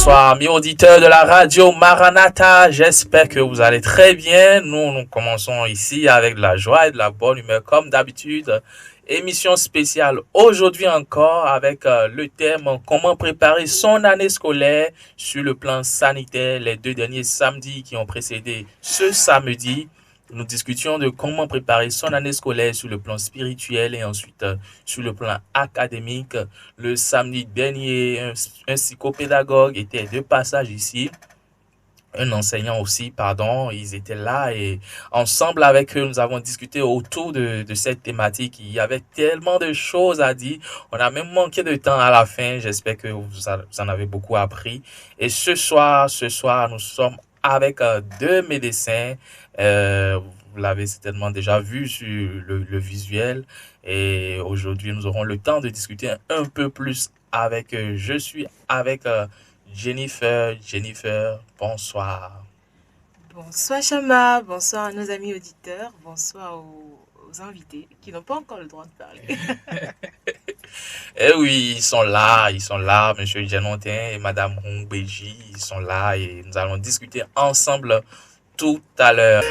Bonsoir, amis auditeurs de la radio Maranatha. J'espère que vous allez très bien. Nous commençons ici avec de la joie et de la bonne humeur comme d'habitude. Émission spéciale aujourd'hui encore avec le thème comment préparer son année scolaire sur le plan sanitaire. Les 2 derniers samedis qui ont précédé ce samedi, nous discutions de comment préparer son année scolaire sur le plan spirituel et ensuite sur le plan académique. Le samedi dernier, un psychopédagogue était de passage ici. Un enseignant aussi, pardon, ils étaient là et ensemble avec eux, nous avons discuté autour de cette thématique. Il y avait tellement de choses à dire. On a même manqué de temps à la fin. J'espère que vous en avez beaucoup appris. Et ce soir, nous sommes avec 2 médecins. Vous l'avez certainement déjà vu sur le visuel. Et aujourd'hui, nous aurons le temps de discuter un peu plus avec eux. Je suis avec Jennifer, bonsoir. Bonsoir Chama, bonsoir à nos amis auditeurs, bonsoir aux invités qui n'ont pas encore le droit de parler. Eh oui, ils sont là, Monsieur Janotin et Madame Hongbeji, ils sont là et nous allons discuter ensemble tout à l'heure.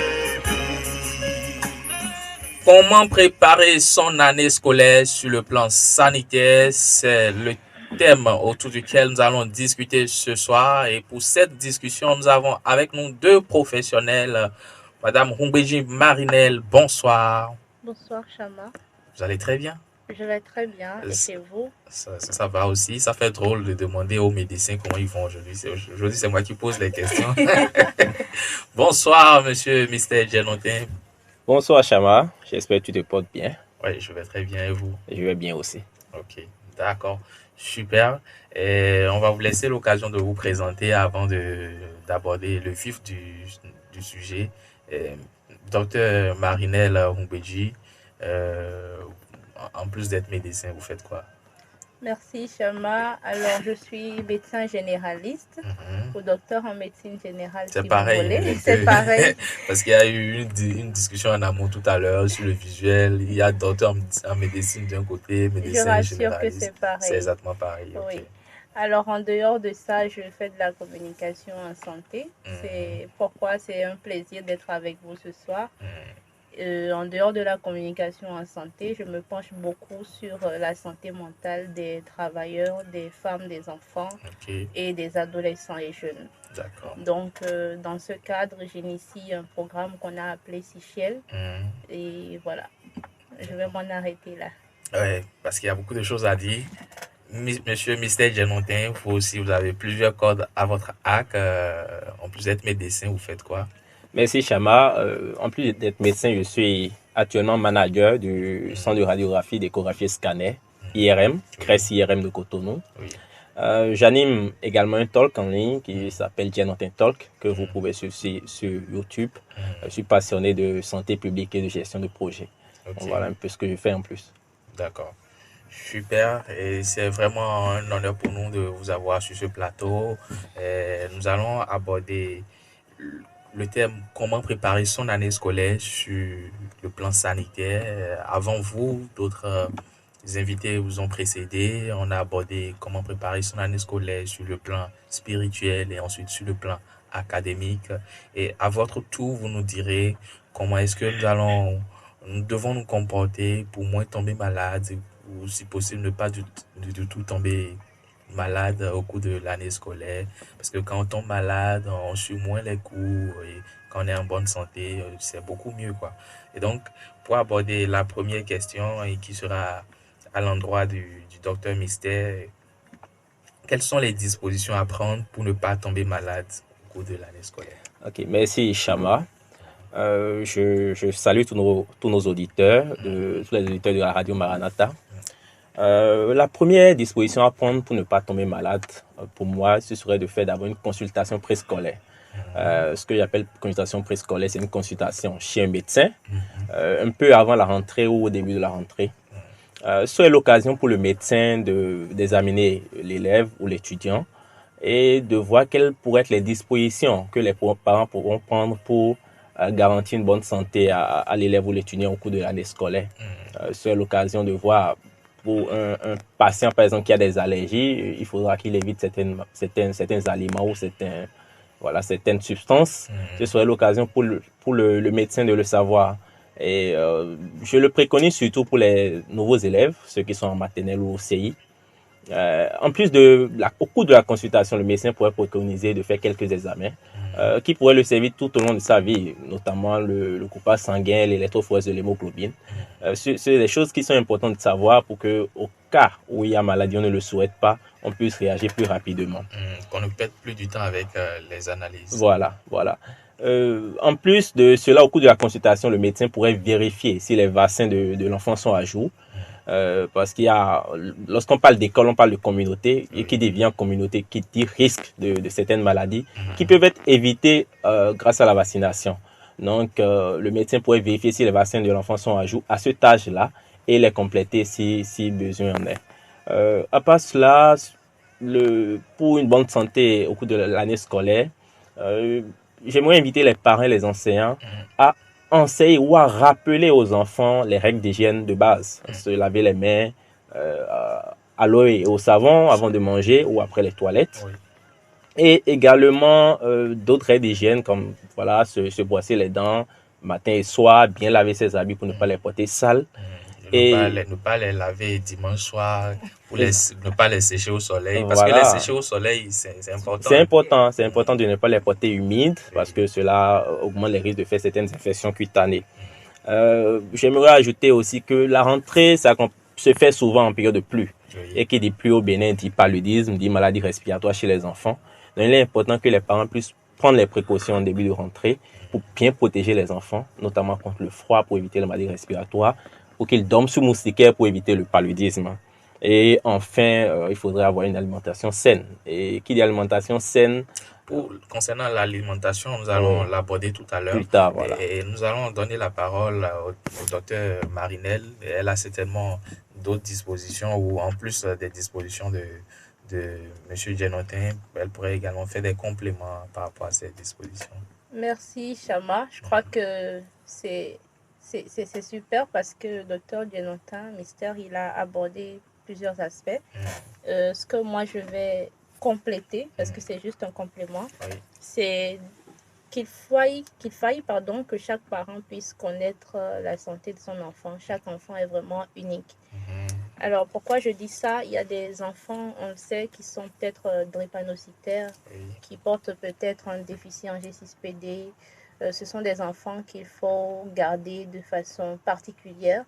Comment préparer son année scolaire sur le plan sanitaire, c'est le thème autour duquel nous allons discuter ce soir. Et pour cette discussion, nous avons avec nous 2 professionnels. Madame Hongbeji Marinel, bonsoir. Bonsoir Chama. Vous allez très bien? Je vais très bien. Et chez vous? Ça va aussi. Ça fait drôle de demander aux médecins comment ils vont aujourd'hui. Aujourd'hui, c'est moi qui pose les questions. Bonsoir, monsieur Mr. Janotin. Bonsoir Chama, j'espère que tu te portes bien. Oui, je vais très bien et vous? Je vais bien aussi. Ok, d'accord, super. Et on va vous laisser l'occasion de vous présenter avant d'aborder le vif du sujet. Docteur Marinel Hongbeji, en plus d'être médecin, vous faites quoi? Merci Chama. Alors je suis médecin généraliste ou docteur en médecine générale. C'est si pareil. Vous voulez. C'est pareil. Parce qu'il y a eu une discussion en amont tout à l'heure sur le visuel. Il y a docteur en médecine d'un côté, médecin généraliste. Je rassure que c'est pareil. C'est exactement pareil. Oui. Okay. Alors en dehors de ça, je fais de la communication en santé. C'est pourquoi c'est un plaisir d'être avec vous ce soir. En dehors de la communication en santé, je me penche beaucoup sur la santé mentale des travailleurs, des femmes, des enfants et des adolescents et jeunes. D'accord. Donc, dans ce cadre, j'initie un programme qu'on a appelé Sichel. Et voilà, je vais m'en arrêter là. Oui, parce qu'il y a beaucoup de choses à dire. Monsieur Mr. Janotin, vous avez plusieurs cordes à votre arc. En plus d'être médecin, vous faites quoi? Merci Chama. En plus d'être médecin, je suis actuellement manager du centre de radiographie d'échographie scanner IRM, CRES IRM de Cotonou. Oui. J'anime également un talk en ligne qui s'appelle Janotin Talk, que vous pouvez suivre sur YouTube. Je suis passionné de santé publique et de gestion de projet. Donc, voilà un peu ce que je fais en plus. D'accord. Super, et c'est vraiment un honneur pour nous de vous avoir sur ce plateau. Nous allons aborder le thème comment préparer son année scolaire sur le plan sanitaire. Avant vous, d'autres invités vous ont précédé. On a abordé comment préparer son année scolaire sur le plan spirituel et ensuite sur le plan académique. Et à votre tour, vous nous direz comment est-ce que nous devons nous comporter pour moins tomber malade ou si possible ne pas du tout tomber malade au cours de l'année scolaire. Parce que quand on tombe malade, on suit moins les cours et quand on est en bonne santé, c'est beaucoup mieux, quoi. Et donc, pour aborder la première question et qui sera à l'endroit du docteur Mystère, quelles sont les dispositions à prendre pour ne pas tomber malade au cours de l'année scolaire? Ok, merci Chama. Je salue tous nos auditeurs, tous les auditeurs de la radio Maranatha. La première disposition à prendre pour ne pas tomber malade, pour moi, ce serait de faire d'abord une consultation préscolaire. Ce que j'appelle consultation préscolaire, c'est une consultation chez un médecin, un peu avant la rentrée ou au début de la rentrée. Ce serait l'occasion pour le médecin d'examiner l'élève ou l'étudiant et de voir quelles pourraient être les dispositions que les parents pourront prendre pour garantir une bonne santé à l'élève ou l'étudiant au cours de l'année scolaire. C'est l'occasion de voir pour un patient, par exemple, qui a des allergies, il faudra qu'il évite certains aliments ou certaines substances. Ce serait l'occasion pour le médecin de le savoir. Et je le préconise surtout pour les nouveaux élèves, ceux qui sont en maternelle ou au CI. En plus au cours de la consultation, le médecin pourrait préconiser de faire quelques examens qui pourraient le servir tout au long de sa vie, notamment le coupage sanguin, l'électrophorèse de l'hémoglobine. C'est des choses qui sont importantes de savoir pour que, au cas où il y a maladie, on ne le souhaite pas, on puisse réagir plus rapidement. Qu'on ne perde plus du temps avec les analyses. Voilà. En plus de cela, au cours de la consultation, le médecin pourrait vérifier si les vaccins de l'enfant sont à jour. Parce lorsqu'on parle d'école, on parle de communauté, et qui devient communauté, qui dit risque de certaines maladies qui peuvent être évitées grâce à la vaccination. Donc, le médecin pourrait vérifier si les vaccins de l'enfant sont à jour à cet âge-là et les compléter si besoin en est. À part cela, pour une bonne santé au cours de l'année scolaire, j'aimerais inviter les parents et les enseignants à enseigner ou à rappeler aux enfants les règles d'hygiène de base. Se laver les mains à l'eau et au savon avant de manger ou après les toilettes. Oui. Et également d'autres règles d'hygiène comme se brosser les dents matin et soir, bien laver ses habits pour ne pas les porter sales. Ne pas les laver dimanche soir, ne pas les sécher au soleil. Parce que les sécher au soleil, c'est important. C'est important de ne pas les porter humides parce que cela augmente les risques de faire certaines infections cutanées. J'aimerais ajouter aussi que la rentrée, ça se fait souvent en période de pluie. Et qui dit pluie au Bénin, dit paludisme, dit maladie respiratoire chez les enfants. Donc il est important que les parents puissent prendre les précautions en début de rentrée pour bien protéger les enfants, notamment contre le froid pour éviter la maladie respiratoire, pour qu'ils dorment sous moustiquaire pour éviter le paludisme. Et enfin, il faudrait avoir une alimentation saine. Et qui dit alimentation saine? Concernant l'alimentation, nous allons l'aborder tout à l'heure. Plus tard, voilà. Et nous allons donner la parole au docteur Marinelle. Elle a certainement d'autres dispositions ou en plus des dispositions de M. Genotin, elle pourrait également faire des compléments par rapport à ces dispositions. Merci, Chama. Je crois que c'est super parce que le docteur Genotin, Mystère, il a abordé plusieurs aspects. Ce que moi, je vais compléter, parce que c'est juste un complément, c'est qu'il faille que chaque parent puisse connaître la santé de son enfant. Chaque enfant est vraiment unique. Alors, pourquoi je dis ça? Il y a des enfants, on le sait, qui sont peut-être drépanocytaires, qui portent peut-être un déficit en G6PD. Ce sont des enfants qu'il faut garder de façon particulière.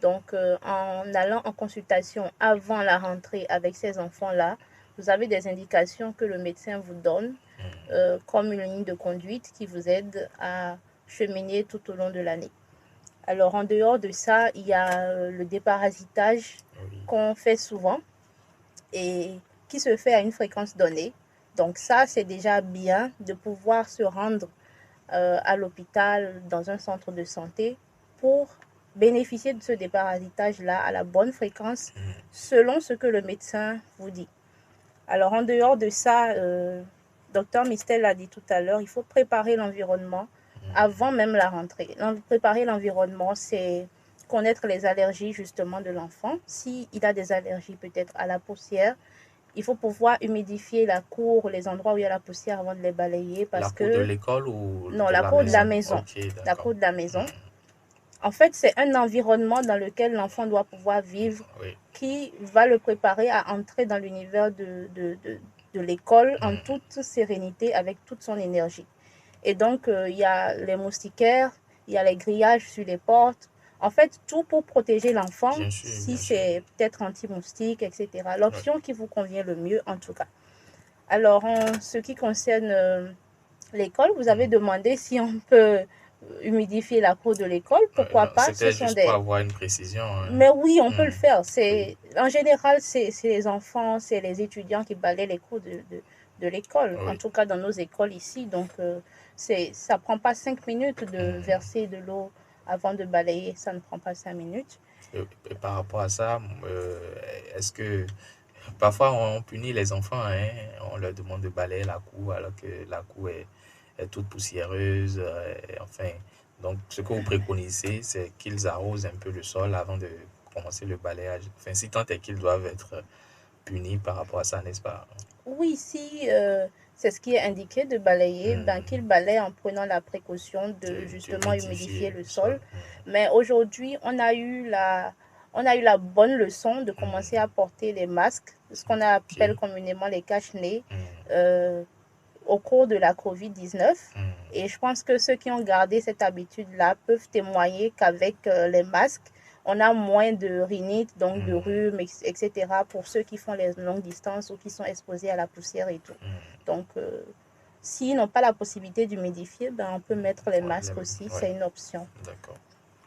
Donc, en allant en consultation avant la rentrée avec ces enfants-là, vous avez des indications que le médecin vous donne comme une ligne de conduite qui vous aide à cheminer tout au long de l'année. Alors, en dehors de ça, il y a le déparasitage qu'on fait souvent et qui se fait à une fréquence donnée. Donc, ça, c'est déjà bien de pouvoir se rendre à l'hôpital, dans un centre de santé, pour bénéficier de ce déparasitage-là à la bonne fréquence, selon ce que le médecin vous dit. Alors, en dehors de ça, Dr Mistel l'a dit tout à l'heure, il faut préparer l'environnement avant même la rentrée. Préparer l'environnement, c'est connaître les allergies justement de l'enfant. S'il a des allergies peut-être à la poussière, il faut pouvoir humidifier la cour, les endroits où il y a la poussière avant de les balayer. Parce cour de l'école ou non, la cour de la maison. Okay, la cour de la maison. En fait, c'est un environnement dans lequel l'enfant doit pouvoir vivre qui va le préparer à entrer dans l'univers de l'école en toute sérénité, avec toute son énergie. Et donc, il y a les moustiquaires, il y a les grillages sur les portes. En fait, tout pour protéger l'enfant, si c'est peut-être anti-moustique, etc. L'option qui vous convient le mieux, en tout cas. Alors, en ce qui concerne l'école, vous avez demandé si on peut humidifier la cour de l'école. Pourquoi pas? C'était juste pour avoir une précision. Mais oui, on peut le faire. En général, c'est les enfants, c'est les étudiants qui balaient les cours de l'école. En tout cas, dans nos écoles ici. Donc, ça ne prend pas 5 minutes de verser de l'eau avant de balayer, ça ne prend pas 5 minutes. Et par rapport à ça, est-ce que parfois on punit les enfants, on leur demande de balayer la cour alors que la cour est toute poussiéreuse, enfin. Donc, ce que vous préconisez, c'est qu'ils arrosent un peu le sol avant de commencer le balayage. Enfin, si tant est qu'ils doivent être punis par rapport à ça, n'est-ce pas? Oui, si c'est ce qui est indiqué de balayer, ben, qu'ils balayent en prenant la précaution de justement humidifier le sol. Mais aujourd'hui, on a eu la bonne leçon de commencer à porter les masques, ce qu'on appelle communément les cache-nez, au cours de la COVID-19. Et je pense que ceux qui ont gardé cette habitude-là peuvent témoigner qu'avec les masques, on a moins de rhinite, donc de rhume, etc. pour ceux qui font les longues distances ou qui sont exposés à la poussière et tout. Donc, s'ils n'ont pas la possibilité d'humidifier, ben, on peut mettre les masques aussi, c'est une option. D'accord.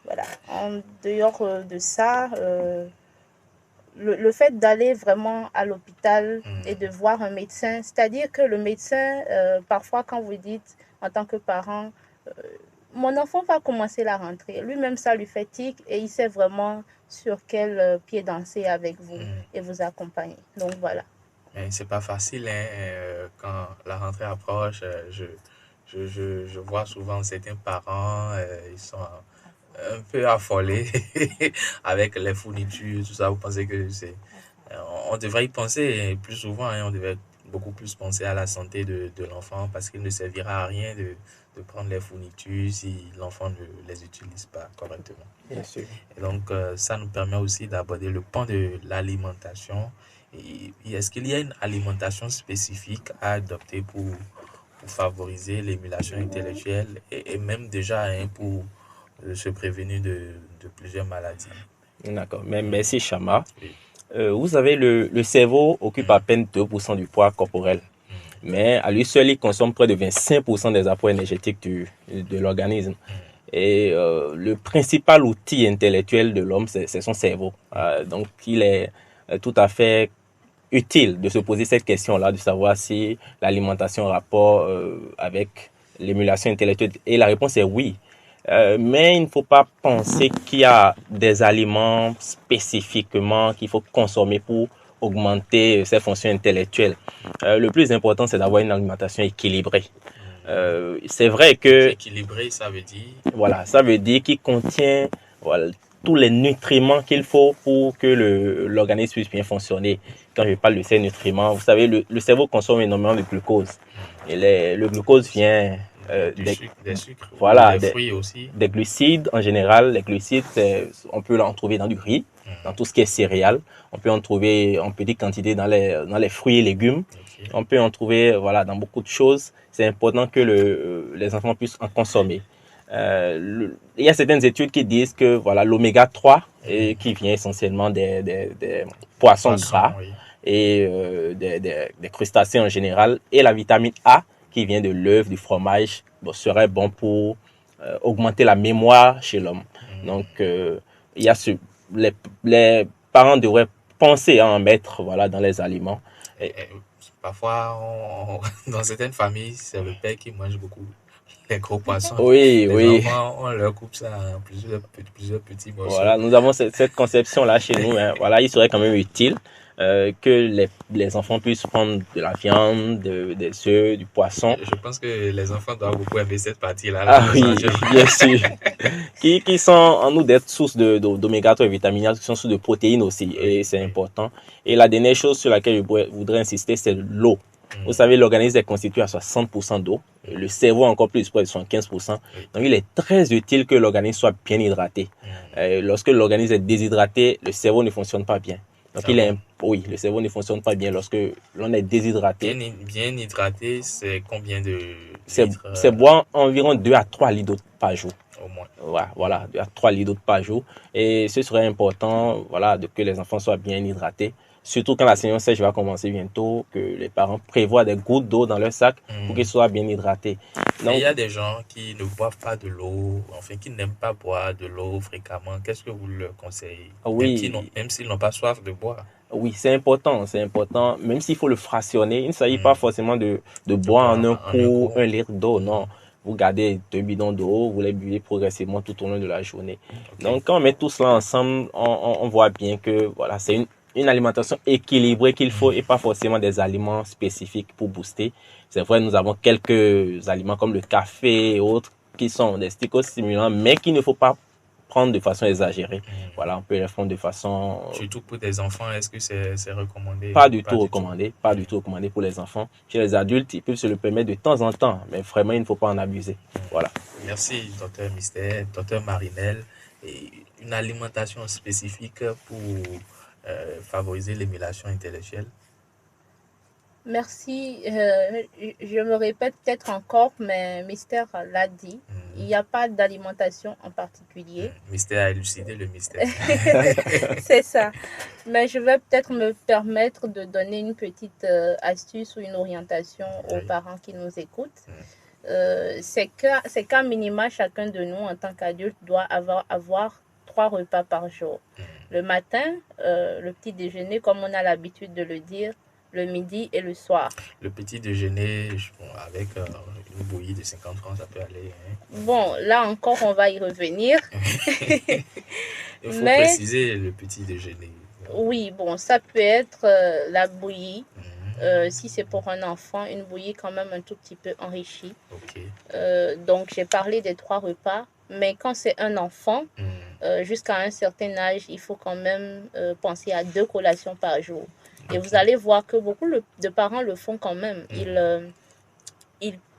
Voilà. En dehors de ça, le fait d'aller vraiment à l'hôpital et de voir un médecin, c'est-à-dire que le médecin, parfois quand vous dites en tant que parent, mon enfant va commencer la rentrée, lui-même ça lui fait tic et il sait vraiment sur quel pied danser avec vous et vous accompagner. Donc voilà. Mais c'est pas facile, hein, quand la rentrée approche, je vois souvent certains parents, ils sont un peu affolés avec les fournitures, tout ça. Vous pensez que c'est... On devrait y penser plus souvent, hein, on devrait beaucoup plus penser à la santé de l'enfant parce qu'il ne servira à rien de prendre les fournitures si l'enfant ne les utilise pas correctement. Bien sûr. Et donc, ça nous permet aussi d'aborder le point de l'alimentation. Et est-ce qu'il y a une alimentation spécifique à adopter pour favoriser l'émulation intellectuelle et même déjà, hein, pour se prévenir de plusieurs maladies? D'accord. Mais merci, Chama. Oui. Vous savez, le cerveau occupe à peine 2% du poids corporel. Mais à lui seul, il consomme près de 25% des apports énergétiques de l'organisme. Et le principal outil intellectuel de l'homme, c'est son cerveau. Donc, il est tout à fait utile de se poser cette question-là, de savoir si l'alimentation a rapport avec l'émulation intellectuelle. Et la réponse est oui. Mais il ne faut pas penser qu'il y a des aliments spécifiquement qu'il faut consommer pour augmenter ses fonctions intellectuelles. Le plus important, c'est d'avoir une alimentation équilibrée. C'est vrai que... Équilibré, ça veut dire... Voilà, ça veut dire qu'il contient tous les nutriments qu'il faut pour que l'organisme puisse bien fonctionner. Quand je parle de ces nutriments, vous savez, le cerveau consomme énormément de glucose. Et le glucose vient... des sucres, voilà, des fruits aussi. Des glucides en général. Les glucides, on peut en trouver dans du riz, dans tout ce qui est céréales. On peut en trouver en petite quantité dans les fruits et légumes. Okay. On peut en trouver dans beaucoup de choses. C'est important que les enfants puissent en consommer. Il y a certaines études qui disent que l'oméga 3 qui vient essentiellement des poissons gras et des crustacés en général, et la vitamine A qui vient de l'œuf, du fromage, serait bon pour augmenter la mémoire chez l'homme. Donc, il y a les parents devraient penser à en mettre dans les aliments. Et parfois, dans certaines familles, c'est le père qui mange beaucoup les gros poissons. Oui, les enfants, on leur coupe ça en plusieurs petits morceaux. Voilà, nous avons cette conception-là chez nous. Hein. Il serait quand même utile que les enfants puissent prendre de la viande, des œufs, du poisson. Je pense que les enfants doivent beaucoup aimer cette partie-là. Ah oui, bien sûr. qui sont en nous d'être sources d'oméga 3 et vitamines A, qui sont sources de protéines aussi. Et c'est important. Et la dernière chose sur laquelle je voudrais insister, c'est l'eau. Vous savez, l'organisme est constitué à 60% d'eau. Le cerveau encore plus, près de 75%. Donc, il est très utile que l'organisme soit bien hydraté. Lorsque l'organisme est déshydraté, le cerveau ne fonctionne pas bien. Donc, le cerveau ne fonctionne pas bien lorsque l'on est déshydraté. Bien hydraté, c'est combien de litres? C'est boire environ 2 à 3 litres d'eau par jour. Au moins. Voilà, 2 à 3 litres d'eau par jour. Et ce serait important, que les enfants soient bien hydratés. Surtout quand la saison sèche va commencer bientôt, que les parents prévoient des gouttes d'eau dans leur sac pour qu'ils soient bien hydratés. Donc, il y a des gens qui ne boivent pas de l'eau, enfin qui n'aiment pas boire de l'eau fréquemment. Qu'est-ce que vous leur conseillez? Oui. Même s'ils n'ont pas soif de boire. Oui, c'est important. Même s'il faut le frationner, il ne s'agit pas forcément de boire en un coup 1 litre d'eau, non. Vous gardez 2 bidons d'eau, vous les buvez progressivement tout au long de la journée. Okay. Donc, quand on met tout cela ensemble, on voit bien que c'est une alimentation équilibrée qu'il faut et pas forcément des aliments spécifiques pour booster. C'est vrai, nous avons quelques aliments comme le café et autres qui sont des psychostimulants, mais qu'il ne faut pas prendre de façon exagérée. Voilà, on peut les prendre de façon... Surtout pour des enfants, est-ce que c'est recommandé? Pas du tout recommandé, pas du tout recommandé pour les enfants. Chez les adultes, ils peuvent se le permettre de temps en temps, mais vraiment, il ne faut pas en abuser. Voilà. Merci, docteur Mystère, docteur Marinel. Et une alimentation spécifique pour favoriser l'émulation intellectuelle? Merci. Je me répète peut-être encore, mais Mystère l'a dit. Il n'y a pas d'alimentation en particulier. Mystère a élucidé le mystère. C'est ça. Mais je vais peut-être me permettre de donner une petite astuce ou une orientation aux parents qui nous écoutent. C'est qu'à minima, chacun de nous, en tant qu'adulte, doit avoir 3 repas par jour. Le matin, le petit déjeuner, comme on a l'habitude de le dire, le midi et le soir. Le petit déjeuner, avec une bouillie de 50 francs, ça peut aller. Hein? Bon, là encore, on va y revenir. Il faut préciser le petit déjeuner. Oui, bon, ça peut être la bouillie. Si c'est pour un enfant, une bouillie quand même un tout petit peu enrichie. Donc, j'ai parlé des 3 repas. Mais quand c'est un enfant, jusqu'à un certain âge, il faut quand même penser à 2 collations par jour. Et vous allez voir que beaucoup de parents le font quand même.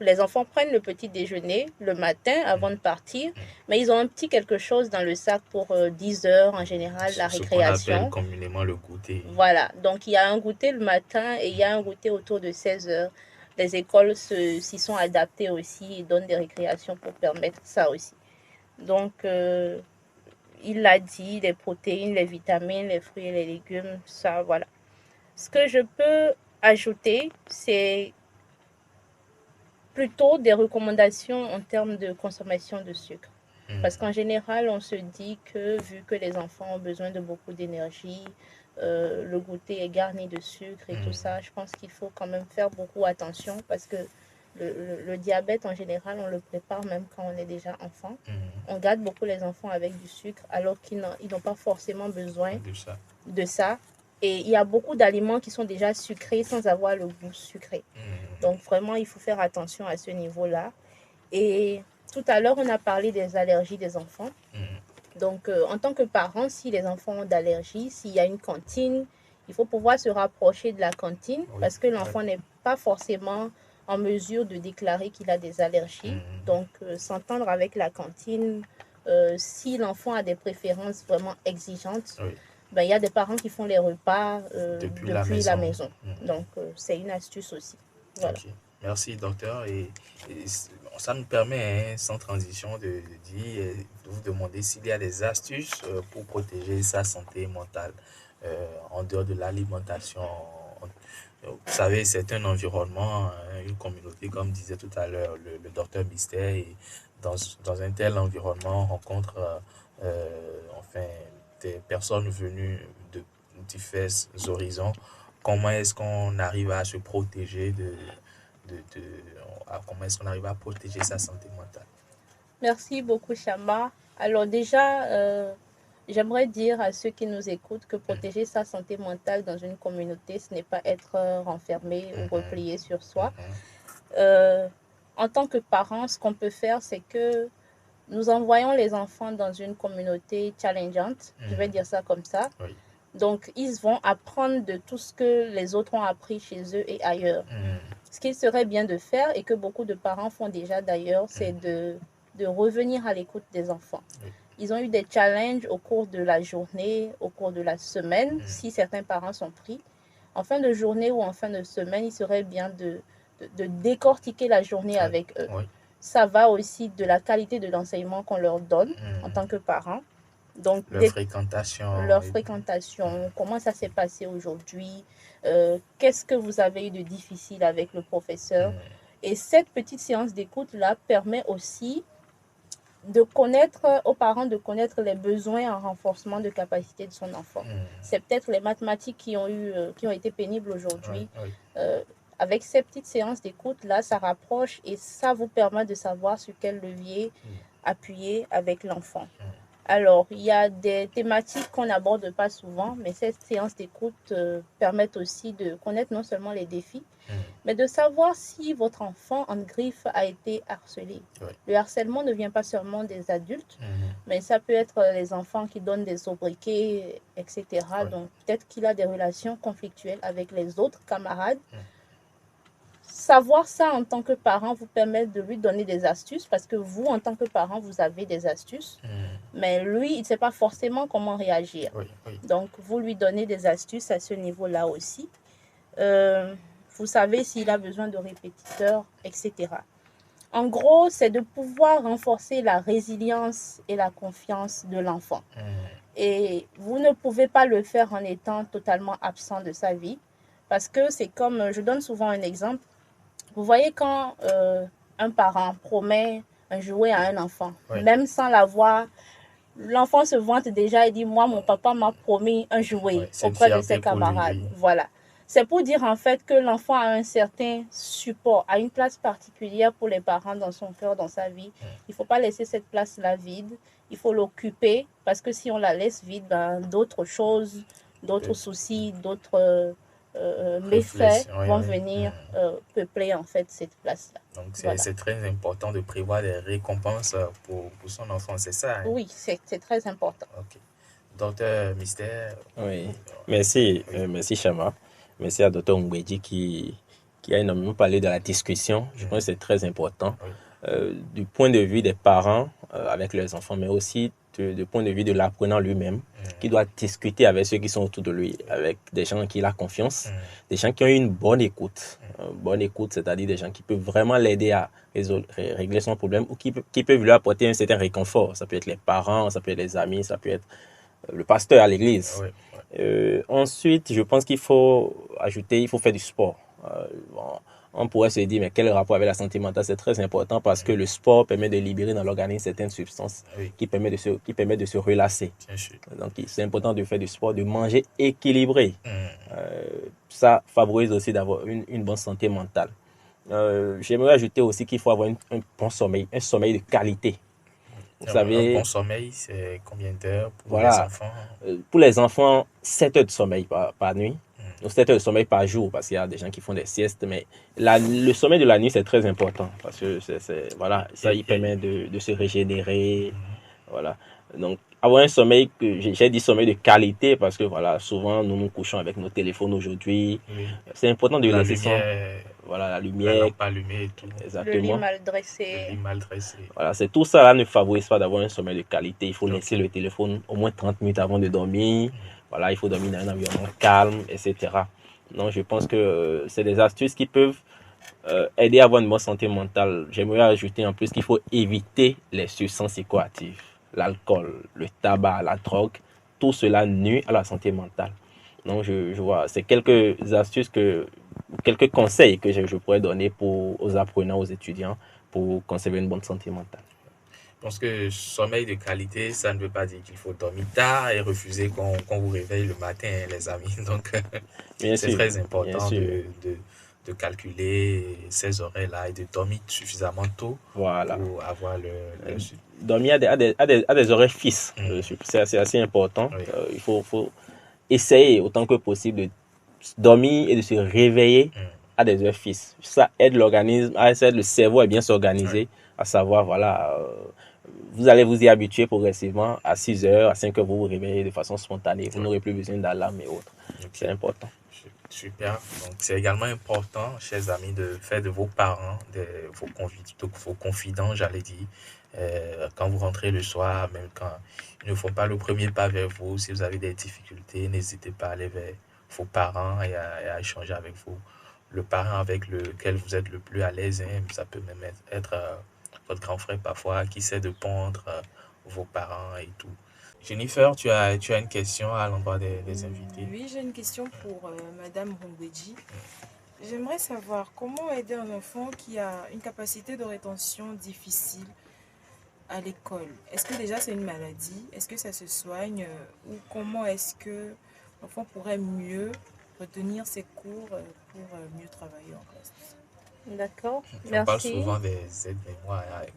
Les enfants prennent le petit déjeuner le matin avant de partir, mais ils ont un petit quelque chose dans le sac pour 10 heures en général, la récréation. Ce qu'on appelle communément le goûter. Voilà, donc il y a un goûter le matin et il y a un goûter autour de 16 heures. Les écoles s'y sont adaptées aussi et donnent des récréations pour permettre ça aussi. Donc, il l'a dit, les protéines, les vitamines, les fruits et les légumes, ça, voilà. Ce que je peux ajouter, c'est plutôt des recommandations en termes de consommation de sucre. Parce qu'en général, on se dit que vu que les enfants ont besoin de beaucoup d'énergie, le goûter est garni de sucre et tout ça, je pense qu'il faut quand même faire beaucoup attention parce que le diabète, en général, on le prépare même quand on est déjà enfant. On garde beaucoup les enfants avec du sucre alors qu'ils n'ont pas forcément besoin de ça. Et il y a beaucoup d'aliments qui sont déjà sucrés sans avoir le goût sucré. Donc, vraiment, il faut faire attention à ce niveau-là. Et tout à l'heure, on a parlé des allergies des enfants. Donc, en tant que parent, si les enfants ont d'allergies, s'il y a une cantine, il faut pouvoir se rapprocher de la cantine parce que l'enfant n'est pas forcément en mesure de déclarer qu'il a des allergies. Donc, s'entendre avec la cantine, si l'enfant a des préférences vraiment exigeantes, ben, il y a des parents qui font les repas depuis la maison. Donc, c'est une astuce aussi. Voilà. Okay. Merci, docteur. Et ça nous permet, sans transition, de vous demander s'il y a des astuces pour protéger sa santé mentale en dehors de l'alimentation. Vous savez, c'est un environnement, une communauté, comme disait tout à l'heure le docteur Mystère. Et dans un tel environnement, on rencontre des personnes venues de différents horizons. Comment est-ce qu'on arrive à se protéger comment est-ce qu'on arrive à protéger sa santé mentale? Merci beaucoup, Chama. Alors déjà, j'aimerais dire à ceux qui nous écoutent que protéger sa santé mentale dans une communauté, ce n'est pas être renfermé ou replié sur soi. En tant que parents, ce qu'on peut faire, c'est que nous envoyons les enfants dans une communauté challengeante, je vais dire ça comme ça. Oui. Donc, ils vont apprendre de tout ce que les autres ont appris chez eux et ailleurs. Ce qu'il serait bien de faire, et que beaucoup de parents font déjà d'ailleurs, c'est de revenir à l'écoute des enfants. Ils ont eu des challenges au cours de la journée, au cours de la semaine, si certains parents sont pris. En fin de journée ou en fin de semaine, il serait bien de décortiquer la journée avec eux. Ça va aussi de la qualité de l'enseignement qu'on leur donne en tant que parents. Donc, leur fréquentation, comment ça s'est passé aujourd'hui, qu'est-ce que vous avez eu de difficile avec le professeur. Et cette petite séance d'écoute-là permet aussi aux parents de connaître les besoins en renforcement de capacité de son enfant. C'est peut-être les mathématiques qui ont été pénibles aujourd'hui. Avec ces petites séances d'écoute-là, ça rapproche et ça vous permet de savoir sur quel levier appuyer avec l'enfant. Alors, il y a des thématiques qu'on n'aborde pas souvent, mais ces séances d'écoute permettent aussi de connaître non seulement les défis, mais de savoir si votre enfant en griffe a été harcelé. Oui. Le harcèlement ne vient pas seulement des adultes, mais ça peut être les enfants qui donnent des sobriquets, etc. Oui. Donc, peut-être qu'il a des relations conflictuelles avec les autres camarades. Savoir ça en tant que parent vous permet de lui donner des astuces parce que vous, en tant que parent, vous avez des astuces. Mais lui, il ne sait pas forcément comment réagir. Oui, oui. Donc, vous lui donnez des astuces à ce niveau-là aussi. Vous savez s'il a besoin de répétiteurs, etc. En gros, c'est de pouvoir renforcer la résilience et la confiance de l'enfant. Et vous ne pouvez pas le faire en étant totalement absent de sa vie. Parce que c'est comme, je donne souvent un exemple. Vous voyez quand un parent promet un jouet à un enfant, Oui. même sans l'avoir, l'enfant se vante déjà et dit, moi, mon papa m'a promis un jouet Ouais, c'est une auprès de fierté ses pour lui, camarades. oui. Voilà. C'est pour dire en fait que l'enfant a un certain support, a une place particulière pour les parents dans son cœur, dans sa vie. Il ne faut pas laisser cette place-là vide. Il faut l'occuper parce que si on la laisse vide, ben, d'autres choses, d'autres soucis, d'autres méfaits Réflexion, oui, vont oui. venir peupler en fait cette place-là. Donc, c'est Voilà. c'est très important de prévoir des récompenses pour son enfant, c'est ça, hein? Oui, c'est très important. Ok. Docteur Mystère. Oui, merci, Oui. merci Chama. Merci à Dr. Ngwedi qui a énormément parlé de la discussion. Je pense que c'est très important. Oui. Du point de vue des parents avec leurs enfants, mais aussi du point de vue de l'apprenant lui-même, qui doit discuter avec ceux qui sont autour de lui, avec des gens qui a confiance, des gens qui ont une bonne écoute. Bonne écoute, c'est-à-dire des gens qui peuvent vraiment l'aider à régler son problème ou qui peuvent lui apporter un certain réconfort. Ça peut être les parents, ça peut être les amis, ça peut être le pasteur à l'église. Oui. Ensuite, je pense qu'il faut ajouter, il faut faire du sport. Bon, on pourrait se dire, mais quel rapport avec la santé mentale? C'est très important parce que le sport permet de libérer dans l'organisme certaines substances qui permettent de se relâcher. Bien sûr. Donc, c'est important de faire du sport, de manger équilibré. Ça favorise aussi d'avoir une bonne santé mentale. J'aimerais ajouter aussi qu'il faut avoir un bon sommeil, un sommeil de qualité. Vous savez, un bon sommeil, c'est combien d'heures pour les voilà, enfants? pour les enfants, 7 heures de sommeil par nuit, ou 7 heures de sommeil par jour, parce qu'il y a des gens qui font des siestes, mais le sommeil de la nuit, c'est très important, parce que voilà, ça, il permet de se régénérer, voilà. Donc, avoir un sommeil, j'ai dit sommeil de qualité, parce que voilà, souvent, nous nous couchons avec nos téléphones aujourd'hui, c'est important de laisser ça. Voilà, la lumière. La lampe allumée et tout. Exactement. Le lit mal dressé. Le lit mal dressé. Voilà, c'est tout ça là ne favorise pas d'avoir un sommeil de qualité. Il faut laisser le téléphone au moins 30 minutes avant de dormir. Voilà, il faut dormir dans un environnement calme, etc. Donc, je pense que c'est des astuces qui peuvent aider à avoir une bonne santé mentale. J'aimerais ajouter en plus qu'il faut éviter les substances psychoactives. L'alcool, le tabac, la drogue, tout cela nuit à la santé mentale. Donc, je vois, c'est quelques astuces quelques conseils que je pourrais donner aux apprenants, aux étudiants pour conserver une bonne santé mentale. Je pense que sommeil de qualité, ça ne veut pas dire qu'il faut dormir tard et refuser qu'on vous réveille le matin, les amis. Donc, c'est très important de calculer ces horaires-là et de dormir suffisamment tôt pour avoir le dormir à des horaires fixes. C'est assez important. Il faut essayer autant que possible de dormir et de se réveiller à des heures fixes. Ça aide l'organisme, le cerveau à bien s'organiser, à savoir, voilà, vous allez vous y habituer progressivement. À 6 heures, à 5 heures, vous vous réveillez de façon spontanée. Vous n'aurez plus besoin d'alarme et autres. C'est important. Super. Donc, c'est également important, chers amis, de faire de vos parents, vos confidents, j'allais dire, quand vous rentrez le soir, même quand ils ne font pas le premier pas vers vous, si vous avez des difficultés, n'hésitez pas à aller vers vos parents et à échanger avec vous. Le parent avec lequel vous êtes le plus à l'aise, hein, ça peut même être votre grand frère parfois qui sait de pondre vos parents et tout. Jennifer, tu as une question à l'endroit des invités? Oui, j'ai une question pour Madame Ngwedi. J'aimerais savoir comment aider un enfant qui a une capacité de rétention difficile à l'école. Est-ce que déjà c'est une maladie? Est-ce que ça se soigne? Ou comment est-ce que l'enfant pourrait mieux retenir ses cours pour mieux travailler en classe? D'accord, On parle merci. souvent des aides-mémoires avec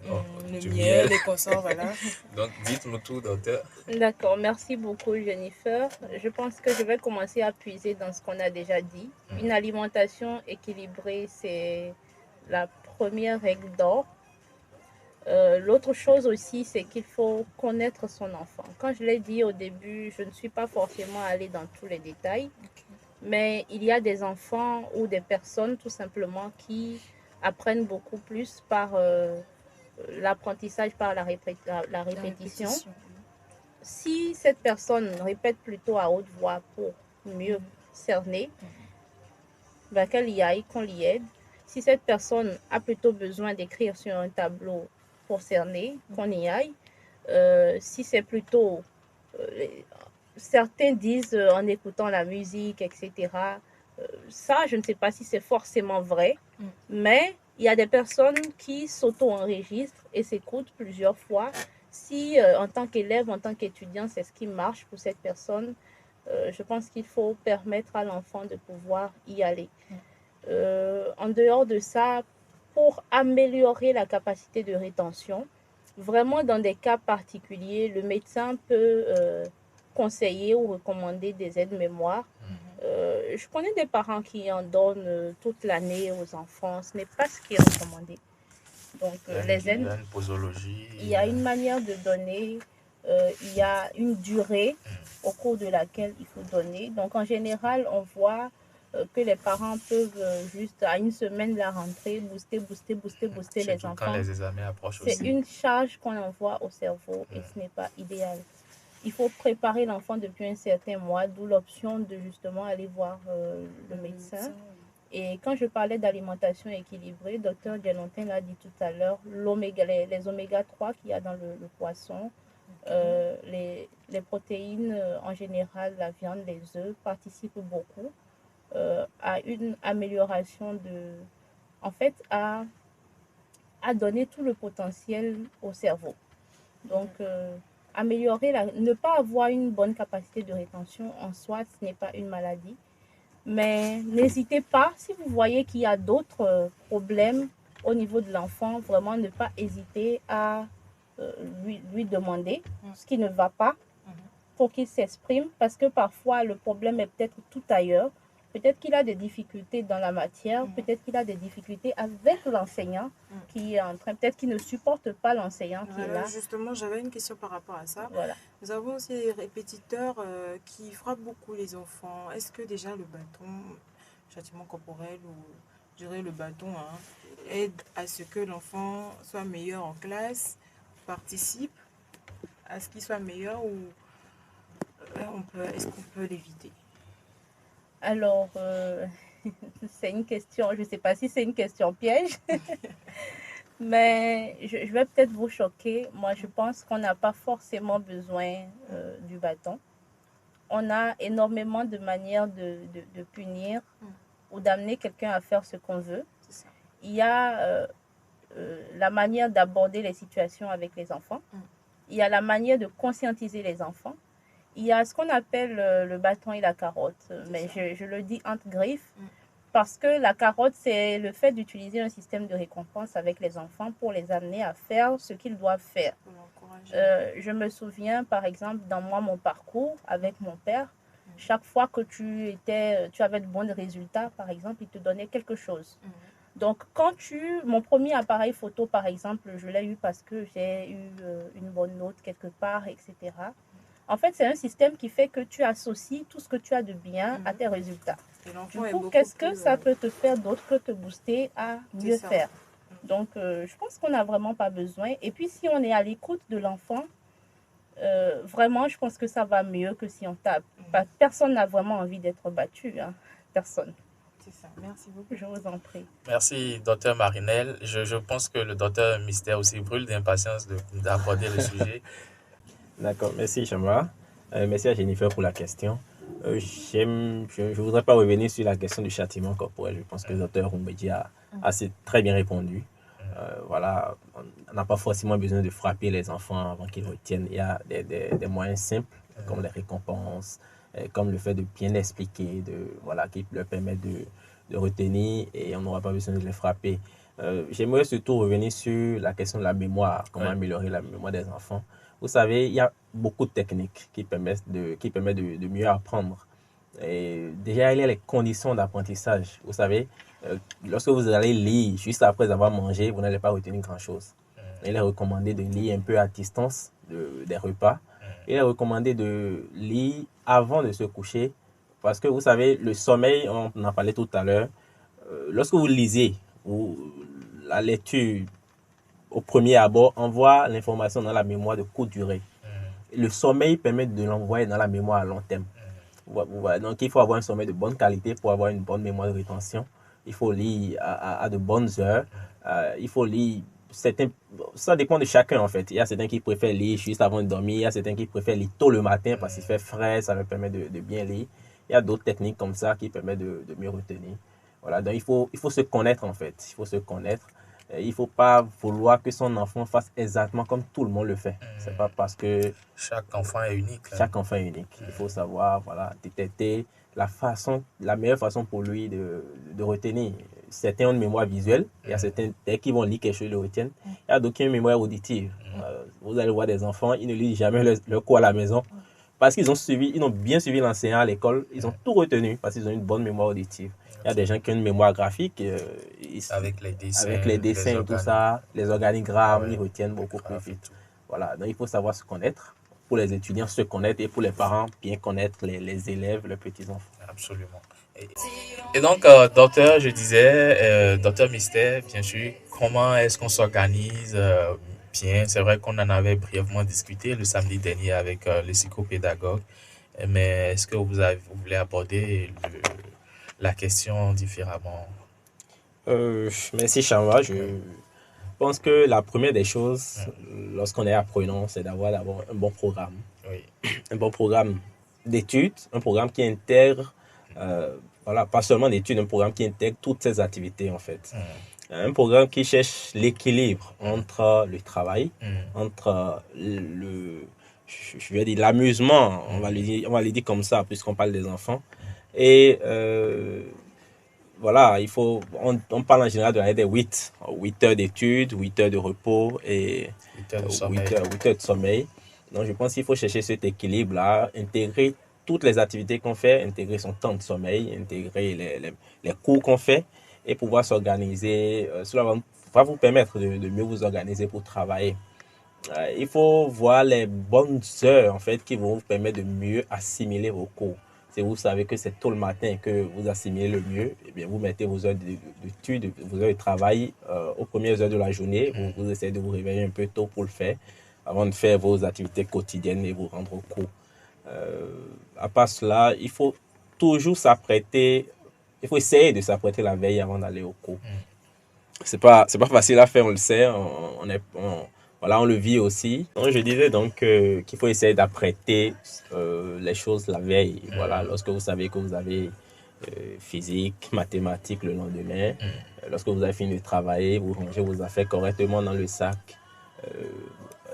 Le du miel, miel. les consorts, voilà. Donc, dites-nous tout, docteur. D'accord, merci beaucoup Jennifer. Je pense que je vais commencer à puiser dans ce qu'on a déjà dit. Une alimentation équilibrée, c'est la première règle d'or. L'autre chose aussi, c'est qu'il faut connaître son enfant. Quand je l'ai dit au début, je ne suis pas forcément allée dans tous les détails, mais il y a des enfants ou des personnes tout simplement qui apprennent beaucoup plus par l'apprentissage, par la La répétition. répétition. Si cette personne répète plutôt à haute voix pour mieux cerner, ben qu'elle y aille, qu'on l'y aide. Si cette personne a plutôt besoin d'écrire sur un tableau pour cerner, qu'on y aille. Si c'est plutôt... certains disent en écoutant la musique, etc. Ça, je ne sais pas si c'est forcément vrai, mais il y a des personnes qui s'auto-enregistrent et s'écoutent plusieurs fois. Si en tant qu'élève, en tant qu'étudiant, c'est ce qui marche pour cette personne, je pense qu'il faut permettre à l'enfant de pouvoir y aller. En dehors de ça, pour améliorer la capacité de rétention, vraiment dans des cas particuliers, le médecin peut conseiller ou recommander des aides-mémoire. Je connais des parents qui en donnent toute l'année aux enfants. Ce n'est pas ce qui est recommandé. Donc, les aides, une posologie. il y a une manière de donner, il y a une durée au cours de laquelle il faut donner. Donc, en général, on voit que les parents peuvent juste à une semaine de la rentrée booster les Surtout quand enfants. les examens approchent C'est aussi. une charge qu'on envoie au cerveau et ce n'est pas idéal. Il faut préparer l'enfant depuis un certain mois, d'où l'option de justement aller voir le médecin. Et quand je parlais d'alimentation équilibrée, docteur Dialontin l'a dit tout à l'heure, les oméga 3 qu'il y a dans le poisson, les protéines en général, la viande, les œufs participent beaucoup à une amélioration en fait, à donner tout le potentiel au cerveau. Donc, ne pas avoir une bonne capacité de rétention en soi, ce n'est pas une maladie. Mais n'hésitez pas, si vous voyez qu'il y a d'autres problèmes au niveau de l'enfant, vraiment ne pas hésiter à lui demander ce qui ne va pas pour qu'il s'exprime, parce que parfois le problème est peut-être tout ailleurs. Peut-être qu'il a des difficultés dans la matière, peut-être qu'il a des difficultés avec l'enseignant qui est en train, peut-être qu'il ne supporte pas l'enseignant qui est là. Justement, j'avais une question par rapport à ça. Voilà. Nous avons aussi des répétiteurs qui frappent beaucoup les enfants. Est-ce que déjà le bâton, châtiment corporel ou je dirais le bâton, aide à ce que l'enfant soit meilleur en classe, participe à ce qu'il soit meilleur ou est-ce qu'on peut l'éviter? Alors, c'est une question, je ne sais pas si c'est une question piège, mais je vais peut-être vous choquer. Moi, je pense qu'on n'a pas forcément besoin du bâton. On a énormément de manières de punir ou d'amener quelqu'un à faire ce qu'on veut. Il y a la manière d'aborder les situations avec les enfants. Il y a la manière de conscientiser les enfants. Il y a ce qu'on appelle le bâton et la carotte, mais je le dis entre griffes, parce que la carotte, c'est le fait d'utiliser un système de récompense avec les enfants pour les amener à faire ce qu'ils doivent faire. Je me souviens, par exemple, dans mon parcours avec mon père, chaque fois que tu avais de bons résultats, par exemple, il te donnait quelque chose. Donc, mon premier appareil photo, par exemple, je l'ai eu parce que j'ai eu une bonne note quelque part, etc. En fait, c'est un système qui fait que tu associes tout ce que tu as de bien à tes résultats. Du coup, qu'est-ce que ça peut te faire d'autre que te booster à mieux faire? Donc, je pense qu'on n'a vraiment pas besoin. Et puis, si on est à l'écoute de l'enfant, vraiment, je pense que ça va mieux que si on tape. Personne n'a vraiment envie d'être battu. Hein. Personne. C'est ça. Merci beaucoup. Je vous en prie. Merci, docteur Marinel. Je pense que le docteur Mystère aussi brûle d'impatience d'aborder le sujet. D'accord, merci Chamara. Merci à Jennifer pour la question. Je ne voudrais pas revenir sur la question du châtiment corporel. Je pense que le docteur Rumbedji a assez très bien répondu. Voilà, on n'a pas forcément besoin de frapper les enfants avant qu'ils retiennent. Il y a des moyens simples, comme les récompenses, comme le fait de bien expliquer, qui leur permet de retenir et on n'aura pas besoin de les frapper. J'aimerais surtout revenir sur la question de la mémoire, comment améliorer la mémoire des enfants. Vous savez, il y a beaucoup de techniques qui permettent de mieux apprendre. Et déjà, il y a les conditions d'apprentissage. Vous savez, lorsque vous allez lire juste après avoir mangé, vous n'allez pas retenir grand-chose. Il est recommandé de lire un peu à distance des repas. Il est recommandé de lire avant de se coucher parce que vous savez, le sommeil, on en parlait tout à l'heure, lorsque vous lisez, la lecture au premier abord envoie l'information dans la mémoire de courte durée. Le sommeil permet de l'envoyer dans la mémoire à long terme. Donc, il faut avoir un sommeil de bonne qualité pour avoir une bonne mémoire de rétention. Il faut lire à de bonnes heures. Il faut lire ça dépend de chacun en fait. Il y a certains qui préfèrent lire juste avant de dormir. Il y a certains qui préfèrent lire tôt le matin parce qu'il fait frais, ça leur permet de bien lire. Il y a d'autres techniques comme ça qui permettent de mieux retenir. Voilà, donc il faut se connaître en fait. Il faut se connaître. Il ne faut pas vouloir que son enfant fasse exactement comme tout le monde le fait. C'est pas parce que chaque enfant est unique. Chaque enfant est unique. Il faut savoir, voilà, détecter la meilleure façon pour lui de retenir. Certains ont une mémoire visuelle. Il y a certains, dès qu'ils vont lire quelque chose, ils le retiennent. Il y a d'autres qui ont une mémoire auditive. Vous allez voir des enfants, ils ne lisent jamais leur cours à la maison parce qu'ils ont bien suivi l'enseignant à l'école. Ils ont tout retenu parce qu'ils ont une bonne mémoire auditive. Il y a des gens qui ont une mémoire graphique. Avec les dessins et tout ça, les organigrammes, ils retiennent beaucoup plus vite. Voilà, donc il faut savoir se connaître. Pour les étudiants, se connaître et pour les parents, bien connaître les élèves, les petits-enfants. Absolument. Et donc, docteur, je disais, docteur Mystère, bien sûr, comment est-ce qu'on s'organise bien? C'est vrai qu'on en avait brièvement discuté le samedi dernier avec le psychopédagogue, mais est-ce que vous voulez aborder la question différemment? Merci, Chamba. Je pense que la première des choses, lorsqu'on est apprenant, c'est d'avoir d'abord un bon programme. Oui. Un bon programme d'études, un programme qui intègre, pas seulement d'études, un programme qui intègre toutes ces activités en fait. Un programme qui cherche l'équilibre entre le travail, entre je vais dire l'amusement, on va le dire comme ça, puisqu'on parle des enfants, et voilà, on parle en général de 8 heures d'études, 8 heures de repos et 8 heures de sommeil. Donc, je pense qu'il faut chercher cet équilibre-là, intégrer toutes les activités qu'on fait, intégrer son temps de sommeil, intégrer les cours qu'on fait et pouvoir s'organiser. Cela va vous permettre de mieux vous organiser pour travailler. Il faut voir les bonnes heures, en fait, qui vont vous permettre de mieux assimiler vos cours. Si vous savez que c'est tôt le matin que vous assimilez le mieux, eh bien, vous mettez vos heures d'études, vos heures de travail aux premières heures de la journée. Vous essayez de vous réveiller un peu tôt pour le faire, avant de faire vos activités quotidiennes et vous rendre au cours. À part cela, il faut toujours s'apprêter, il faut essayer de s'apprêter la veille avant d'aller au cours. C'est pas facile à faire, on le sait, on le vit aussi. Donc, je disais donc qu'il faut essayer d'apprêter les choses la veille. Voilà, lorsque vous savez que vous avez physique, mathématiques le lendemain, lorsque vous avez fini de travailler, vous rangez vos affaires correctement dans le sac.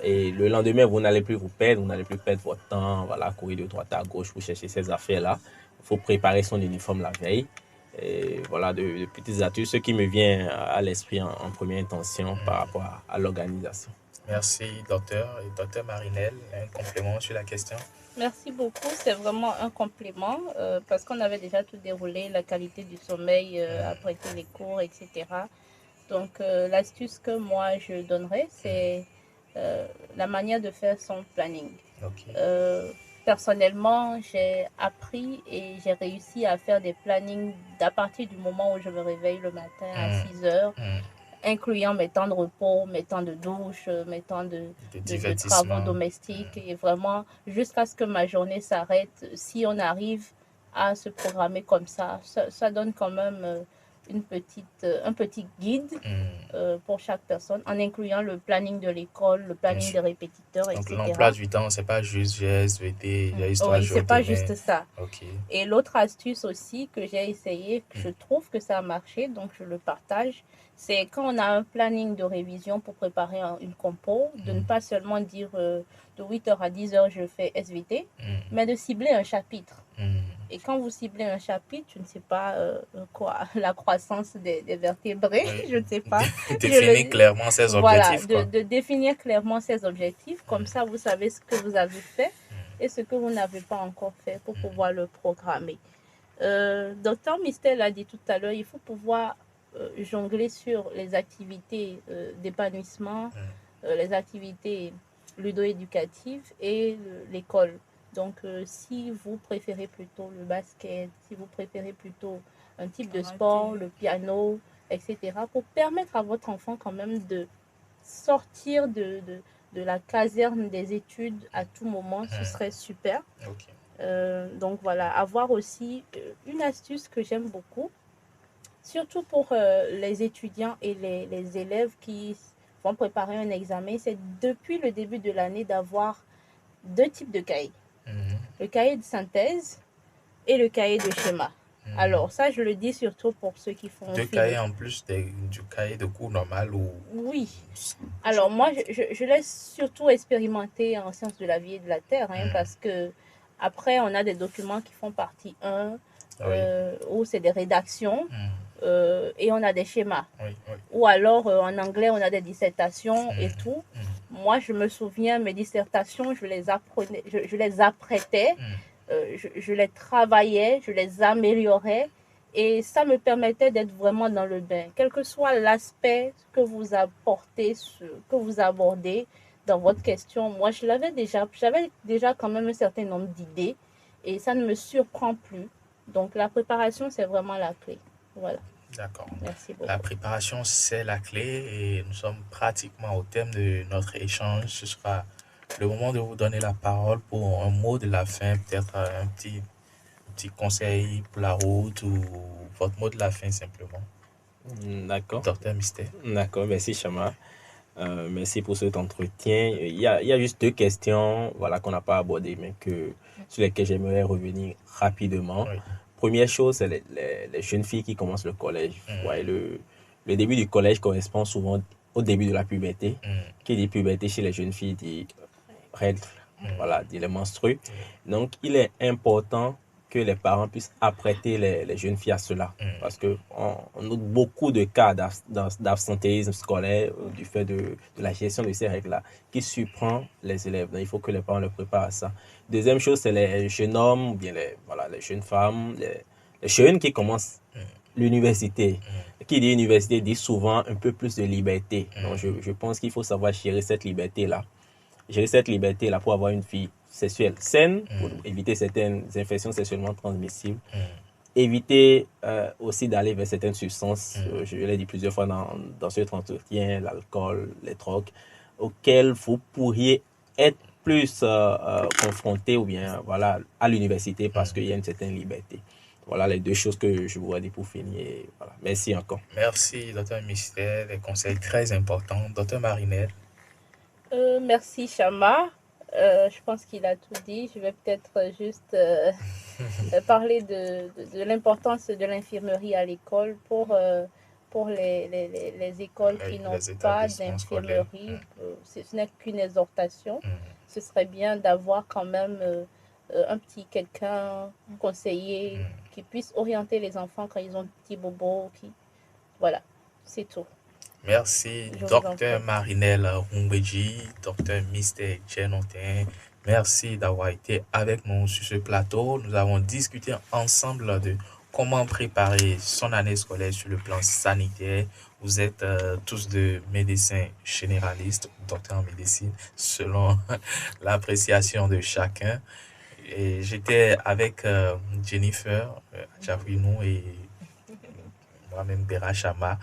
Et le lendemain, vous n'allez plus vous perdre, vous n'allez plus perdre votre temps, voilà, courir de droite à gauche pour chercher ces affaires-là. Il faut préparer son uniforme la veille. Et voilà, de petites astuces, ce qui me vient à l'esprit en première intention par rapport à l'organisation. Merci, docteur. Et docteur Marinelle, un complément sur la question? Merci beaucoup. C'est vraiment un complément parce qu'on avait déjà tout déroulé, la qualité du sommeil, apprêter les cours, etc. Donc, l'astuce que moi, je donnerais, c'est la manière de faire son planning. Okay. Personnellement, j'ai appris et j'ai réussi à faire des plannings à partir du moment où je me réveille le matin à 6 heures, incluant mes temps de repos, mes temps de douche, mes temps de travaux domestiques et vraiment jusqu'à ce que ma journée s'arrête. Si on arrive à se programmer comme ça donne quand même un petit guide pour chaque personne, en incluant le planning de l'école, le planning des répétiteurs, donc, etc. Donc l'emploi du temps, c'est pas juste GSVT, j'ai histoire oui, c'est pas juste ça. Okay. Et l'autre astuce aussi que j'ai essayé, je trouve que ça a marché, donc je le partage, c'est quand on a un planning de révision pour préparer une compo, de ne pas seulement dire de 8h à 10h je fais SVT, mais de cibler un chapitre. Et quand vous ciblez un chapitre, je ne sais pas quoi, la croissance des vertébrés, Oui. je ne sais pas. Définir clairement ses Voilà, objectifs, quoi. de définir clairement ses objectifs. Comme ça, vous savez ce que vous avez fait et ce que vous n'avez pas encore fait pour pouvoir le programmer. Docteur Mistel l'a dit tout à l'heure, il faut pouvoir jongler sur les activités d'épanouissement, les activités ludo-éducatives et l'école. Donc, si vous préférez plutôt le basket, si vous préférez plutôt un type de sport, le piano, etc., pour permettre à votre enfant quand même de sortir de la caserne des études à tout moment, ce serait super. Donc voilà, avoir aussi une astuce que j'aime beaucoup, surtout pour les étudiants et les élèves qui vont préparer un examen, c'est depuis le début de l'année d'avoir 2 types de cahiers. Le cahier de synthèse et le cahier de schéma. Alors ça, je le dis surtout pour ceux qui font... 2 cahiers en plus du cahier de cours normal ou... Oui. Alors moi, je laisse surtout expérimenter en sciences de la vie et de la terre, parce que après, on a des documents qui font partie 1, où c'est des rédactions, et on a des schémas. Ou alors, en anglais, on a des dissertations et tout. Moi, je me souviens, mes dissertations, je les apprêtais, je les travaillais, je les améliorais. Et ça me permettait d'être vraiment dans le bain. Quel que soit l'aspect que vous apportez, que vous abordez dans votre question, moi, j'avais déjà quand même un certain nombre d'idées et ça ne me surprend plus. Donc, la préparation, c'est vraiment la clé. Voilà. D'accord. Merci beaucoup. La préparation, c'est la clé et nous sommes pratiquement au thème de notre échange. Ce sera le moment de vous donner la parole pour un mot de la fin, peut-être un petit conseil pour la route ou votre mot de la fin simplement. D'accord. Docteur Mistel. D'accord, merci Chama. Merci pour cet entretien. Il y a juste 2 questions qu'on n'a pas abordées, mais sur lesquelles j'aimerais revenir rapidement. Oui. Première chose, c'est les jeunes filles qui commencent le collège. Le début du collège correspond souvent au début de la puberté. Qui dit puberté chez les jeunes filles dit règles, dit les menstrues. Donc, il est important que les parents puissent apprêter les jeunes filles à cela. Parce qu'on note beaucoup de cas d'absentéisme scolaire du fait de la gestion de ces règles-là qui surprend les élèves. Donc, il faut que les parents le préparent à ça. Deuxième chose, c'est les jeunes hommes, ou bien les jeunes femmes, les jeunes qui commencent l'université. Qui dit université dit souvent un peu plus de liberté. Donc, je pense qu'il faut savoir gérer cette liberté-là. Pour avoir une vie sexuelle saine, pour éviter certaines infections sexuellement transmissibles. Éviter aussi d'aller vers certaines substances, je l'ai dit plusieurs fois dans cet entretien, l'alcool, les drogues, auxquelles vous pourriez être plus confronté ou bien à l'université parce qu'il y a une certaine liberté. Voilà les 2 choses que je voudrais dire pour finir. Voilà. Merci encore. Merci, docteur Mistel. Des conseils très importants. Docteur Marinel. Merci, Chama. Je pense qu'il a tout dit. Je vais peut-être juste parler de l'importance de l'infirmerie à l'école pour les écoles qui n'ont pas d'infirmerie. Ce n'est qu'une exhortation. Ce serait bien d'avoir quand même un quelqu'un conseiller qui puisse orienter les enfants quand ils ont des petits bobos. Voilà, c'est tout. Merci, docteur Marinel Rumbedji, docteur Mistel Djenotin. Merci d'avoir été avec nous sur ce plateau. Nous avons discuté ensemble de comment préparer son année scolaire sur le plan sanitaire. Vous êtes tous de médecins généralistes, docteurs en médecine, selon l'appréciation de chacun. Et j'étais avec Jennifer Adjavrinou et moi-même Bera Chama.